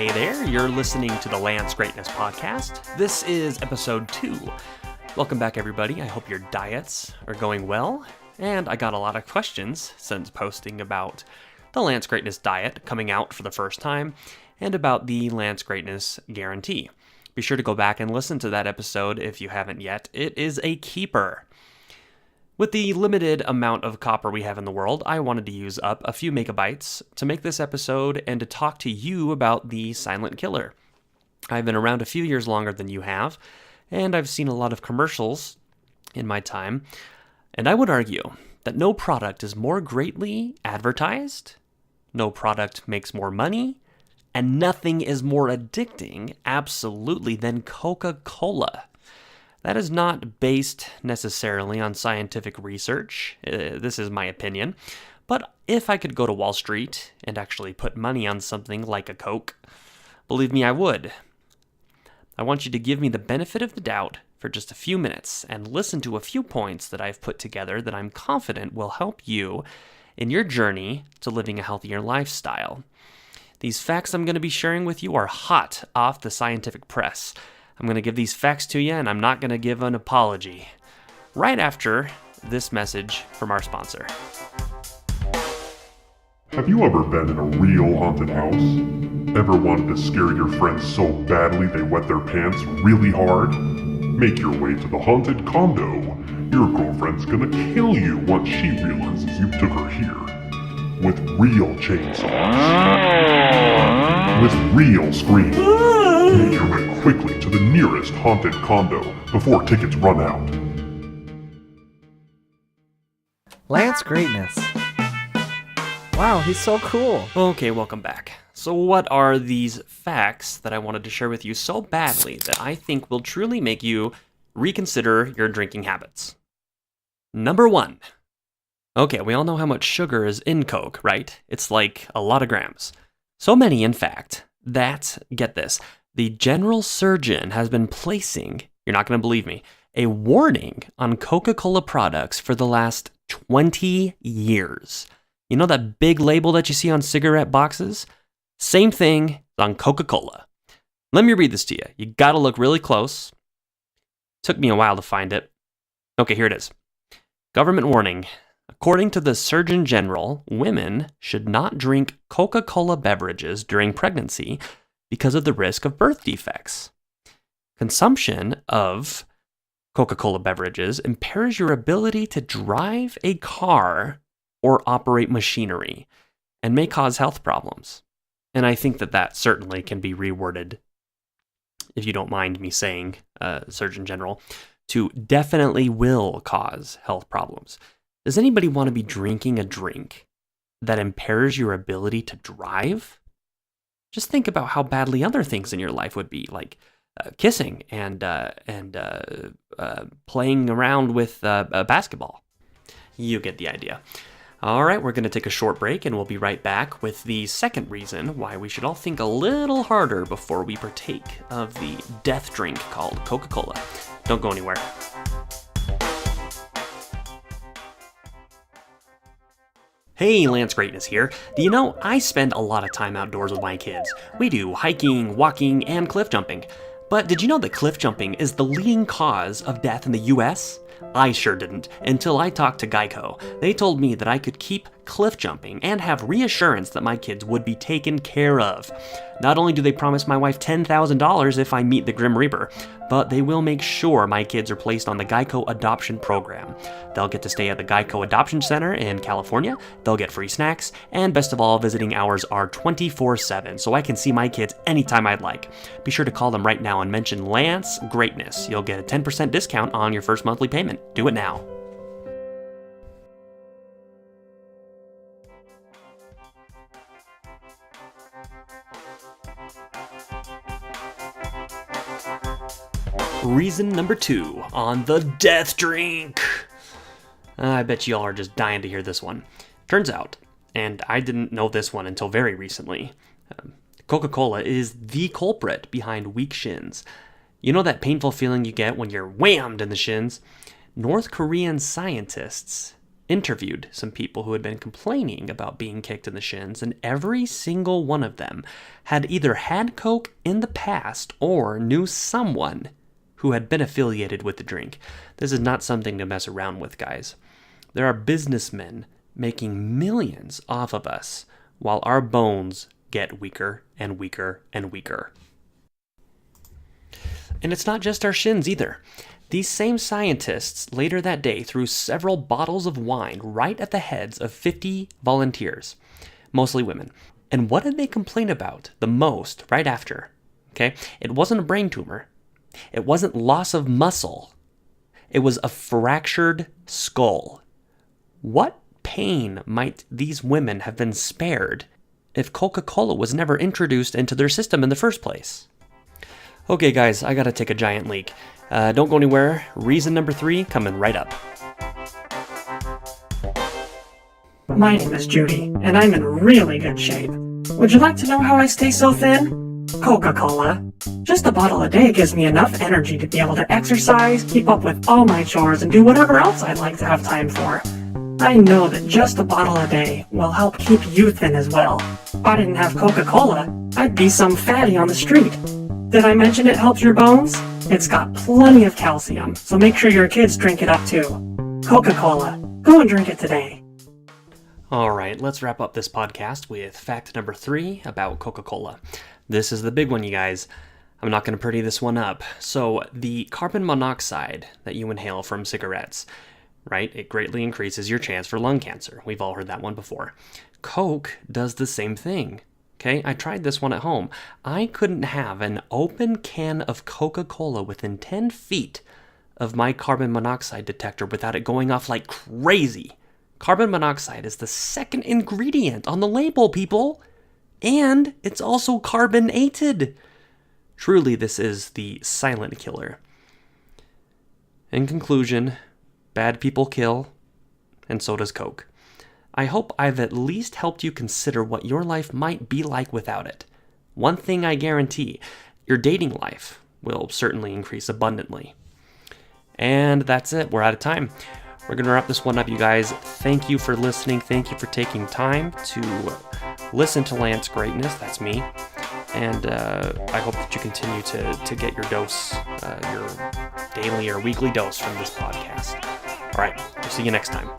Hey there, you're listening to the Lance Greatness Podcast. This is episode 2. Welcome back, everybody. I hope your diets are going well. And I got a lot of questions since posting about the Lance Greatness diet coming out for the first time and about the Lance Greatness guarantee. Be sure to go back and listen to that episode if you haven't yet. It is a keeper. With the limited amount of copper we have in the world, I wanted to use up a few megabytes to make this episode and to talk to you about the silent killer. I've been around a few years longer than you have, and I've seen a lot of commercials in my time, and I would argue that no product is more greatly advertised, no product makes more money, and nothing is more addicting, absolutely, than Coca-Cola. That is not based necessarily on scientific research. This is my opinion. But if I could go to Wall Street and actually put money on something like a Coke, believe me, I would. I want you to give me the benefit of the doubt for just a few minutes and listen to a few points that I've put together that I'm confident will help you in your journey to living a healthier lifestyle. These facts I'm going to be sharing with you are hot off the scientific press. I'm going to give these facts to you, and I'm not going to give an apology. Right after this message from our sponsor. Have you ever been in a real haunted house? Ever wanted to scare your friends so badly they wet their pants really hard? Make your way to the haunted condo. Your girlfriend's gonna kill you once she realizes you took her here. With real chainsaws. With real screams. Make your way quickly to the nearest haunted condo before tickets run out. Lance Greatness. Wow, he's so cool. Okay, welcome back. So what are these facts that I wanted to share with you so badly that I think will truly make you reconsider your drinking habits? Number 1. Okay, we all know how much sugar is in Coke, right? It's like a lot of grams. So many, in fact, that, get this, the general surgeon has been placing, you're not going to believe me, a warning on Coca-Cola products for the last 20 years. You know that big label that you see on cigarette boxes? Same thing on Coca-Cola. Let me read this to you. You got to look really close. Took me a while to find it. Okay, here it is. Government warning. According to the Surgeon General, women should not drink Coca-Cola beverages during pregnancy because of the risk of birth defects. Consumption of Coca-Cola beverages impairs your ability to drive a car or operate machinery and may cause health problems. And I think that certainly can be reworded, if you don't mind me saying, Surgeon General, to definitely will cause health problems. Does anybody want to be drinking a drink that impairs your ability to drive? Just think about how badly other things in your life would be, like kissing and playing around with basketball. You get the idea. All right, we're going to take a short break, and we'll be right back with the second reason why we should all think a little harder before we partake of the death drink called Coca-Cola. Don't go anywhere. Hey, Lance Greatness here. Do you know, I spend a lot of time outdoors with my kids. We do hiking, walking, and cliff jumping. But did you know that cliff jumping is the leading cause of death in the US? I sure didn't, until I talked to Geico. They told me that I could keep cliff jumping and have reassurance that my kids would be taken care of. Not only do they promise my wife $10,000 if I meet the Grim Reaper, but they will make sure my kids are placed on the Geico Adoption Program. They'll get to stay at the Geico Adoption Center in California, they'll get free snacks, and best of all, visiting hours are 24/7, so I can see my kids anytime I'd like. Be sure to call them right now and mention Lance Greatness. You'll get a 10% discount on your first monthly payment. Do it now. Reason number 2 on the death drink. I bet y'all are just dying to hear this one. Turns out, and I didn't know this one until very recently, Coca-Cola is the culprit behind weak shins. You know that painful feeling you get when you're whammed in the shins? North Korean scientists interviewed some people who had been complaining about being kicked in the shins, and every single one of them had either had Coke in the past or knew someone who had been affiliated with the drink. This is not something to mess around with, guys. There are businessmen making millions off of us while our bones get weaker and weaker and weaker. And it's not just our shins either. These same scientists later that day threw several bottles of wine right at the heads of 50 volunteers, mostly women. And what did they complain about the most right after? Okay, it wasn't a brain tumor. It wasn't loss of muscle. It was a fractured skull. What pain might these women have been spared if Coca-Cola was never introduced into their system in the first place? Okay, guys, I gotta take a giant leak. Don't go anywhere. Reason number 3 coming right up. My name is Judy, and I'm in really good shape. Would you like to know how I stay so thin? Coca-Cola. Just a bottle a day gives me enough energy to be able to exercise, keep up with all my chores, and do whatever else I'd like to have time for. I know that just a bottle a day will help keep you thin as well. If I didn't have Coca-Cola, I'd be some fatty on the street. Did I mention it helps your bones? It's got plenty of calcium, so make sure your kids drink it up too. Coca-Cola. Go and drink it today. All right, let's wrap up this podcast with fact number 3 about Coca-Cola. This is the big one, you guys. I'm not going to pretty this one up. So the carbon monoxide that you inhale from cigarettes, right? It greatly increases your chance for lung cancer. We've all heard that one before. Coke does the same thing. Okay, I tried this one at home. I couldn't have an open can of Coca-Cola within 10 feet of my carbon monoxide detector without it going off like crazy. Carbon monoxide is the second ingredient on the label, people. And it's also carbonated. Truly, this is the silent killer. In conclusion, bad people kill, and so does Coke. I hope I've at least helped you consider what your life might be like without it. One thing I guarantee, your dating life will certainly increase abundantly. And that's it. We're out of time. We're going to wrap this one up, you guys. Thank you for listening. Thank you for taking time to listen to Lance Greatness. That's me. And I hope that you continue to get your dose, your daily or weekly dose from this podcast. All right. We'll see you next time.